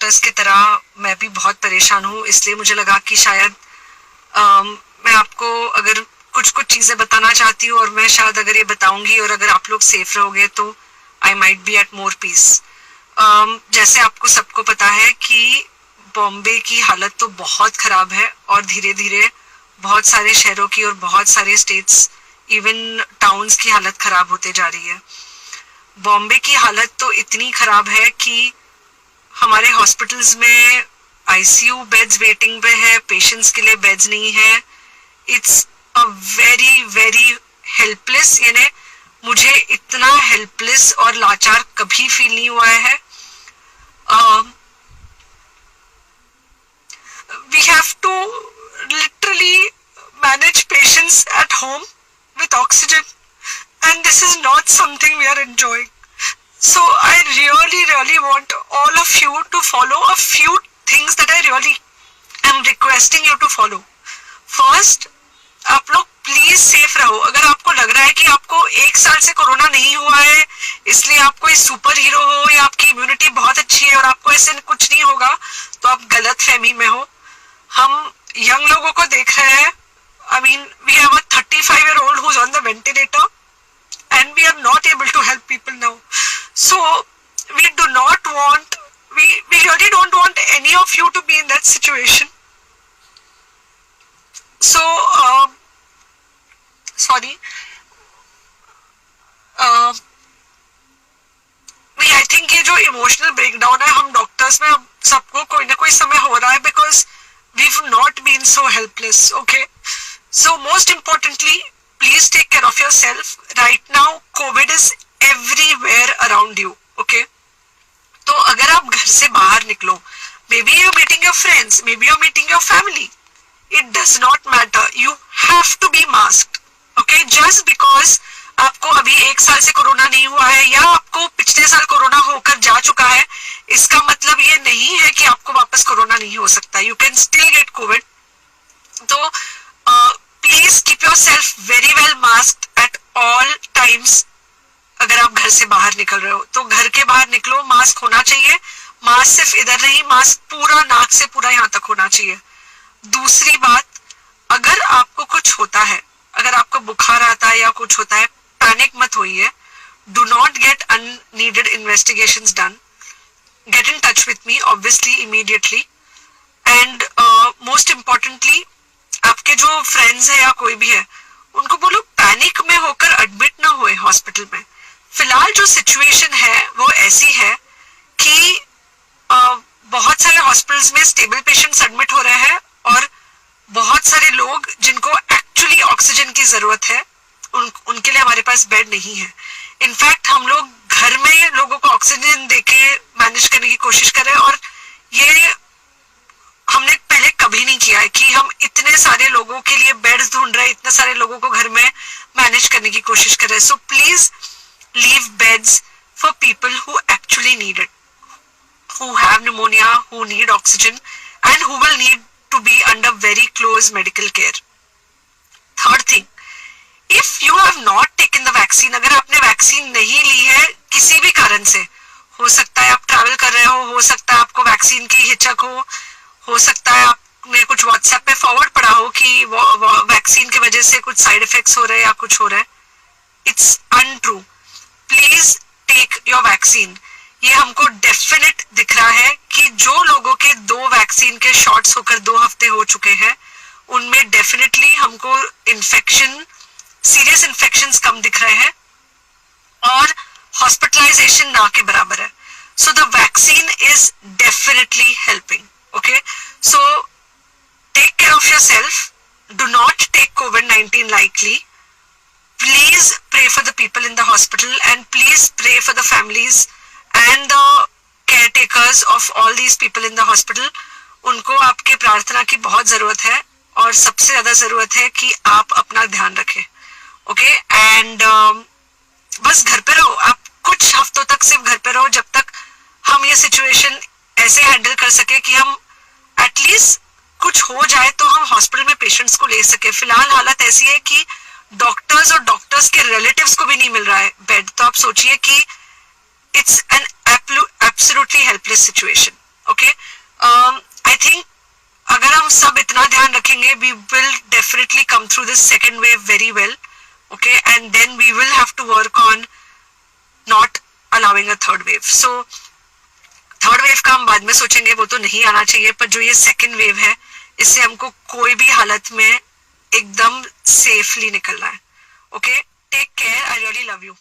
Doctors की तरह मैं भी बहुत परेशान हूँ, इसलिए मुझे लगा कि शायद मैं आपको अगर कुछ कुछ चीजें बताना चाहती हूँ और मैं शायद अगर ये बताऊंगी और अगर आप लोग सेफ रहोगे तो I might be at more peace. जैसे आपको सबको पता है कि बॉम्बे की हालत तो बहुत खराब है और धीरे धीरे बहुत सारे शहरों की और बहुत सारे स्टेट्स इवन टाउन्स की हालत खराब होते जा रही है। बॉम्बे की हालत तो इतनी खराब है कि हमारे हॉस्पिटल्स में आईसीयू बेड्स वेटिंग पे है, पेशेंट्स के लिए बेड्स नहीं है। It's a very very helpless, यानी मुझे इतना हेल्पलेस और लाचार कभी फील नहीं हुआ है। We have to literally manage patients at home with oxygen, and this is not something we are enjoying. So I really want all of you to follow a few things that I really am requesting you to follow. First, आप लोग please safe रहो। अगर आपको लग रहा है कि आपको 1 साल से कोरोना नहीं हुआ है इसलिए आप कोई सुपर हीरो हो या आपकी इम्यूनिटी बहुत अच्छी है और आपको ऐसे कुछ नहीं होगा, तो आप गलत फहमी में हो। हम यंग लोगों को देख रहे हैं। I mean, we have a 35-year-old who's on the ventilator and we are not able to help people now. So, we really don't want any of you to be in that situation. So, sorry. I think ये जो emotional breakdown है हम doctors में सबको कोई ना कोई समय हो रहा है because we've not been so helpless, okay? So most importantly, please take care of yourself. Right now, COVID is everywhere around you, okay? तो अगर आप घर से बाहर निकलो, maybe you're meeting your friends, maybe you're meeting your family, it does not matter. You have to be masked, okay? Just because आपको अभी 1 साल से कोरोना नहीं हुआ है या आपको पिछले साल कोरोना होकर जा चुका है, इसका मतलब ये नहीं है कि आपको वापस कोरोना नहीं हो सकता। You can still get COVID. तो please keep your self very well masked at all times. अगर आप घर से बाहर निकल रहे हो तो घर के बाहर निकलो, मास्क होना चाहिए। मास्क सिर्फ इधर नहीं, मास्क पूरा नाक से पूरा यहाँ तक होना चाहिए। दूसरी बात, अगर आपको कुछ होता है, अगर आपको बुखार आता है या कुछ होता है, पैनिक मत होइए। Do not get unneeded investigations done. Get in touch with me obviously immediately, and most importantly आपके जो फ्रेंड्स है या कोई भी है उनको बोलो पैनिक में होकर एडमिट ना हुए हॉस्पिटल में। फिलहाल जो सिचुएशन है वो ऐसी है कि बहुत सारे हॉस्पिटल्स में स्टेबल पेशेंट्स एडमिट हो रहे हैं और बहुत सारे लोग जिनको एक्चुअली ऑक्सीजन की जरूरत है उनके लिए हमारे पास बेड नहीं है। इनफैक्ट हम लोग घर में लोगों को ऑक्सीजन देके मैनेज करने की कोशिश कर रहे हैं और ये हमने पहले कभी नहीं किया है कि हम इतने सारे लोगों के लिए बेड्स ढूंढ रहे हैं, इतने सारे लोगों को घर में मैनेज करने की कोशिश कर रहे हैं। So please leave beds for people who actually need it, who have pneumonia, who need oxygen and who will need to be under very close medical care. Third thing, if you have not taken the vaccine, अगर आपने vaccine नहीं ली है किसी भी कारण से, हो सकता है आप ट्रैवल कर रहे हो सकता है आपको वैक्सीन की हिचक हो सकता है आपने कुछ व्हाट्सएप पे फॉरवर्ड पढ़ा हो कि वैक्सीन की वजह से कुछ साइड इफेक्ट्स हो रहे हैं या कुछ हो रहा है। It's untrue. Please take your vaccine. ये हमको डेफिनेट दिख रहा है कि जो लोगों के 2 वैक्सीन के शॉट्स होकर 2 हफ्ते हो चुके हैं उनमें डेफिनेटली हमको इन्फेक्शन, सीरियस इन्फेक्शंस कम दिख रहे हैं और हॉस्पिटलाइजेशन ना के बराबर है। So the vaccine is definitely helping. Okay, so take care of yourself. Do not take COVID-19 lightly. Please pray for the people in the hospital and please pray for the families and the caretakers of all these people in the hospital. उनको आपके प्रार्थना की बहुत जरूरत है और सबसे ज्यादा जरूरत है कि आप अपना ध्यान रखें। ओके, एंड बस घर पे रहो। आप कुछ हफ्तों तक सिर्फ घर पे रहो जब तक हम ये सिचुएशन ऐसे हैंडल कर सके कि हम एटलीस्ट कुछ हो जाए तो हम हॉस्पिटल में पेशेंट्स को ले सके। फिलहाल हालत ऐसी है कि डॉक्टर्स और डॉक्टर्स के रिलेटिव्स को भी नहीं मिल रहा है बेड। तो आप सोचिए कि it's an absolutely helpless situation. Okay, I think अगर हम सब इतना ध्यान रखेंगे, we will definitely come through this second wave very well, okay, and then we will have to work on not allowing a third wave. So third wave का हम बाद में सोचेंगे, वो तो नहीं आना चाहिए, पर जो ये सेकेंड वेव है, इससे हमको कोई भी हालत में एकदम सेफली निकलना है. Okay, take care, I really love you.